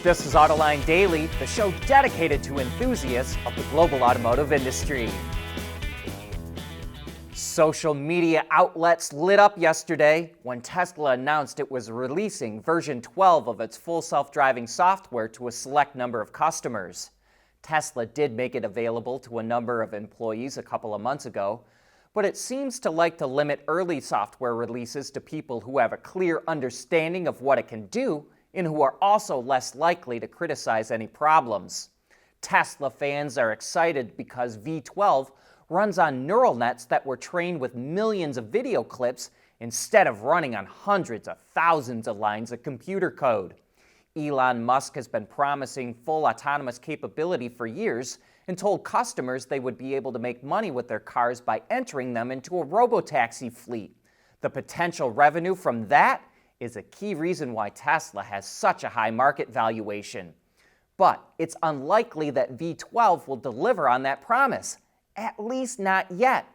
This is Autoline Daily, the show dedicated to enthusiasts of the global automotive industry. Social media outlets lit up yesterday when Tesla announced it was releasing version 12 of its full self-driving software to a select number of customers. Tesla did make it available to a number of employees a couple of months ago, but it seems to like to limit early software releases to people who have a clear understanding of what it can do and who are also less likely to criticize any problems. Tesla fans are excited because V12 runs on neural nets that were trained with millions of video clips instead of running on hundreds of thousands of lines of computer code. Elon Musk has been promising full autonomous capability for years and told customers they would be able to make money with their cars by entering them into a robotaxi fleet. The potential revenue from that is a key reason why Tesla has such a high market valuation. But it's unlikely that V12 will deliver on that promise, at least not yet.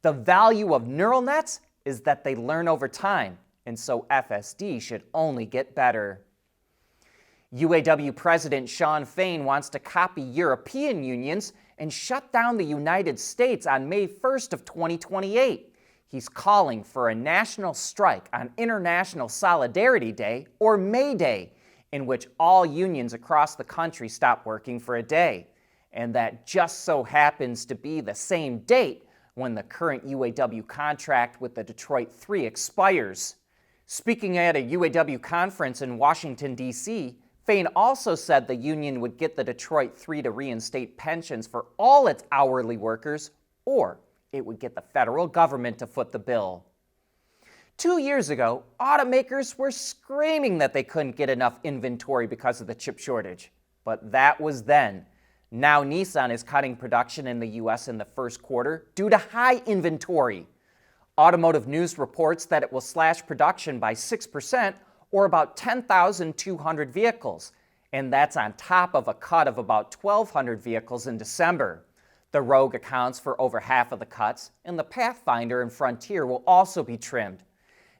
The value of neural nets is that they learn over time, and so FSD should only get better. UAW President Fain wants to copy European unions and shut down the United States on May 1st of 2028. He's calling for a national strike on International Solidarity Day, or May Day, in which all unions across the country stop working for a day. And that just so happens to be the same date when the current UAW contract with the Detroit 3 expires. Speaking at a UAW conference in Washington, D.C., Fain also said the union would get the Detroit 3 to reinstate pensions for all its hourly workers, or it would get the federal government to foot the bill. 2 years ago, automakers were screaming that they couldn't get enough inventory because of the chip shortage. But that was then. Now Nissan is cutting production in the U.S. in the first quarter due to high inventory. Automotive News reports that it will slash production by 6%, or about 10,200 vehicles, and that's on top of a cut of about 1,200 vehicles in December. The Rogue accounts for over half of the cuts, and the Pathfinder and Frontier will also be trimmed.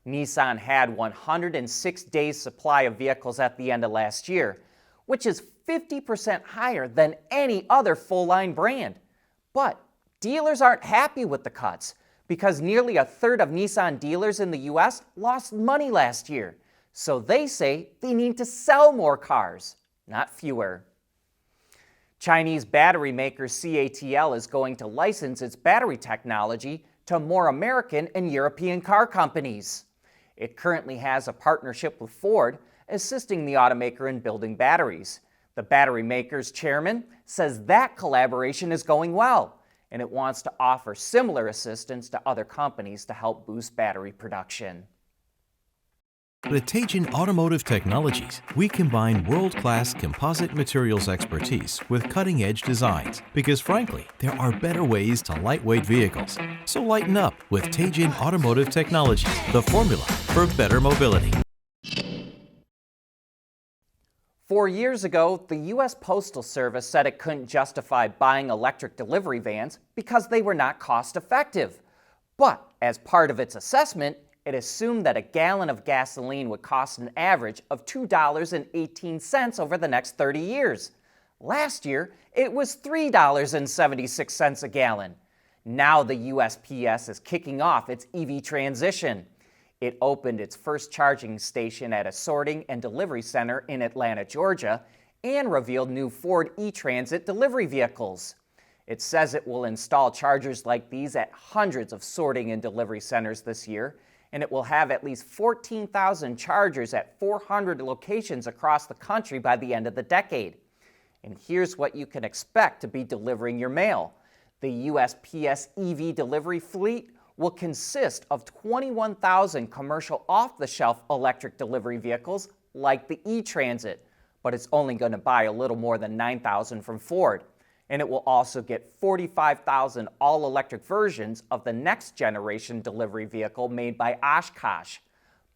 Nissan had 106 days supply of vehicles at the end of last year, which is 50% higher than any other full-line brand. But dealers aren't happy with the cuts because nearly a third of Nissan dealers in the U.S. lost money last year. So they say they need to sell more cars, not fewer. Chinese battery maker CATL is going to license its battery technology to more American and European car companies. It currently has a partnership with Ford, assisting the automaker in building batteries. The battery maker's chairman says that collaboration is going well, and it wants to offer similar assistance to other companies to help boost battery production. At Teases Automotive Technologies, we combine world-class composite materials expertise with cutting-edge designs because, frankly, there are better ways to lightweight vehicles. So lighten up with Teases Automotive Technologies, the formula for better mobility. 4 years ago, the U.S. Postal Service said it couldn't justify buying electric delivery vans because they were not cost-effective. But as part of its assessment, it assumed that a gallon of gasoline would cost an average of $2.18 over the next 30 years. Last year, it was $3.76 a gallon. Now the USPS is kicking off its EV transition. It opened its first charging station at a sorting and delivery center in Atlanta, Georgia, and revealed new Ford E-Transit delivery vehicles. It says it will install chargers like these at hundreds of sorting and delivery centers this year, and it will have at least 14,000 chargers at 400 locations across the country by the end of the decade. And here's what you can expect to be delivering your mail. The USPS EV delivery fleet will consist of 21,000 commercial off-the-shelf electric delivery vehicles like the E-Transit, but it's only going to buy a little more than 9,000 from Ford. And it will also get 45,000 all-electric versions of the next-generation delivery vehicle made by Oshkosh.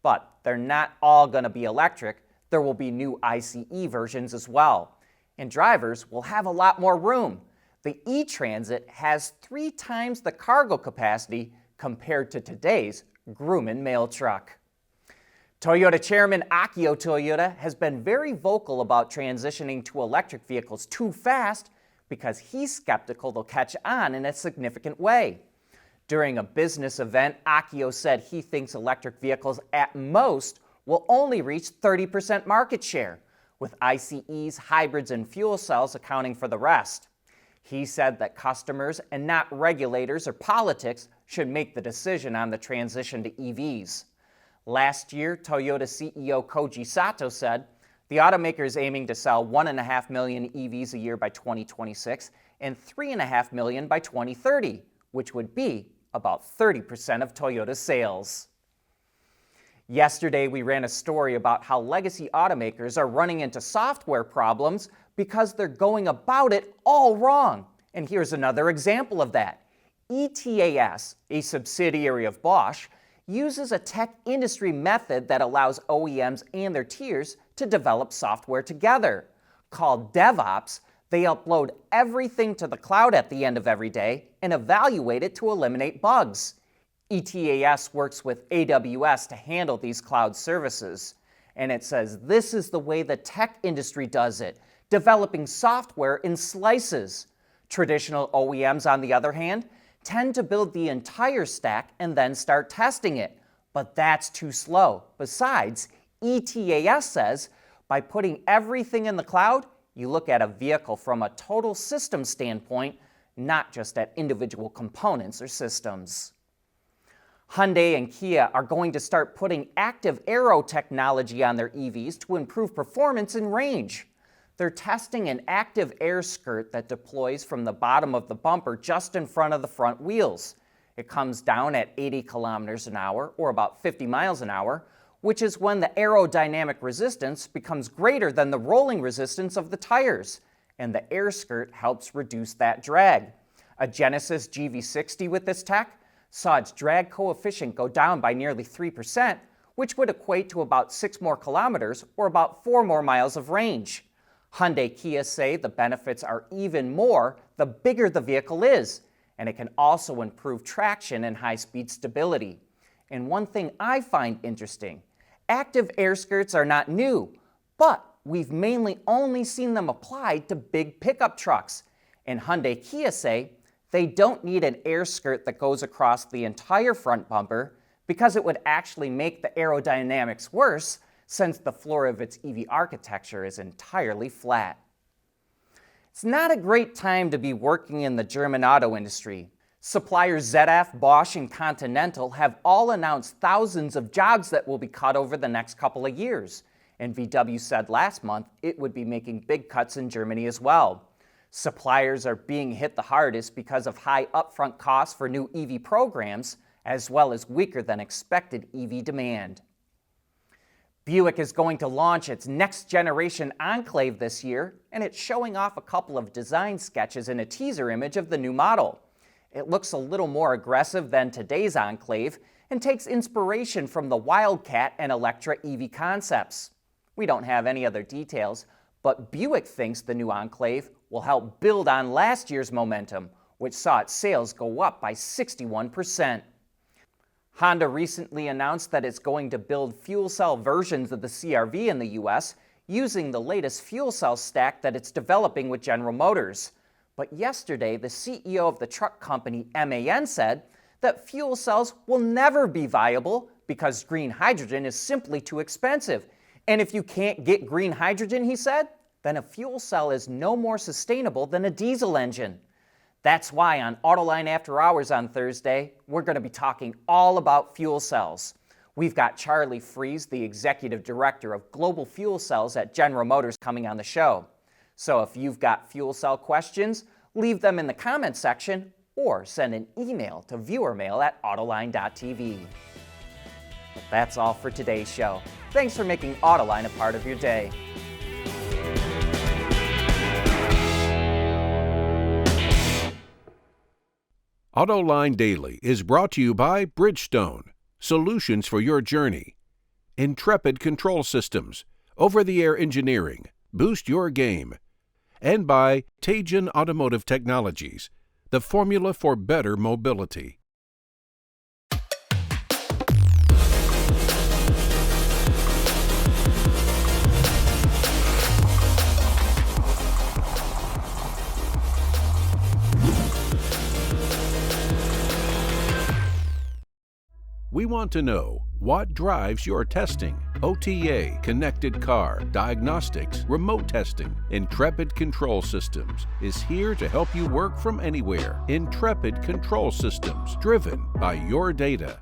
But they're not all going to be electric. There will be new ICE versions as well. And drivers will have a lot more room. The E-Transit has 3 times the cargo capacity compared to today's Grumman mail truck. Toyota Chairman Akio Toyoda has been very vocal about transitioning to electric vehicles too fast because he's skeptical they'll catch on in a significant way. During a business event, Akio said he thinks electric vehicles at most will only reach 30% market share, with ICEs, hybrids, and fuel cells accounting for the rest. He said that customers and not regulators or politics should make the decision on the transition to EVs. Last year, Toyota CEO Koji Sato said the automaker is aiming to sell 1.5 million EVs a year by 2026 and 3.5 million by 2030, which would be about 30% of Toyota's sales. Yesterday, we ran a story about how legacy automakers are running into software problems because they're going about it all wrong. And here's another example of that. ETAS, a subsidiary of Bosch, uses a tech industry method that allows OEMs and their tiers to develop software together. Called DevOps, they upload everything to the cloud at the end of every day and evaluate it to eliminate bugs. ETAS works with AWS to handle these cloud services. And it says this is the way the tech industry does it, developing software in slices. Traditional OEMs, on the other hand, tend to build the entire stack and then start testing it. But that's too slow. Besides, ETAS says by putting everything in the cloud, you look at a vehicle from a total system standpoint, not just at individual components or systems. Hyundai and Kia are going to start putting active Aero technology on their EVs to improve performance and range. They're testing an active air skirt that deploys from the bottom of the bumper just in front of the front wheels. It comes down at 80 kilometers an hour, or about 50 miles an hour, which is when the aerodynamic resistance becomes greater than the rolling resistance of the tires, and the air skirt helps reduce that drag. A Genesis GV60 with this tech saw its drag coefficient go down by nearly 3%, which would equate to about 6 more kilometers, or about 4 more miles of range. Hyundai Kia say the benefits are even more the bigger the vehicle is, and it can also improve traction and high-speed stability. And one thing I find interesting, active air skirts are not new, but we've mainly only seen them applied to big pickup trucks. And Hyundai Kia say they don't need an air skirt that goes across the entire front bumper because it would actually make the aerodynamics worse since the floor of its EV architecture is entirely flat. It's not a great time to be working in the German auto industry. Suppliers ZF, Bosch, and Continental have all announced thousands of jobs that will be cut over the next couple of years. And VW said last month it would be making big cuts in Germany as well. Suppliers are being hit the hardest because of high upfront costs for new EV programs, as well as weaker than expected EV demand. Buick is going to launch its next generation Enclave this year, and it's showing off a couple of design sketches and a teaser image of the new model. It looks a little more aggressive than today's Enclave and takes inspiration from the Wildcat and Electra EV concepts. We don't have any other details, but Buick thinks the new Enclave will help build on last year's momentum, which saw its sales go up by 61%. Honda recently announced that it's going to build fuel cell versions of the CR-V in the US using the latest fuel cell stack that it's developing with General Motors. But yesterday, the CEO of the truck company MAN said that fuel cells will never be viable because green hydrogen is simply too expensive. And if you can't get green hydrogen, he said, then a fuel cell is no more sustainable than a diesel engine. That's why on Autoline After Hours on Thursday, we're going to be talking all about fuel cells. We've got Charlie Fries, the Executive Director of Global Fuel Cells at General Motors, coming on the show. So if you've got fuel cell questions, leave them in the comments section or send an email to viewermail@autoline.tv. That's all for today's show. Thanks for making Autoline a part of your day. Autoline Daily is brought to you by Bridgestone, solutions for your journey, Intrepid Control Systems, over-the-air engineering, boost your game, and by Teases Automotive Technologies, the formula for better mobility. We want to know what drives your testing. OTA, connected car, diagnostics, remote testing. Intrepid Control Systems is here to help you work from anywhere. Intrepid Control Systems, driven by your data.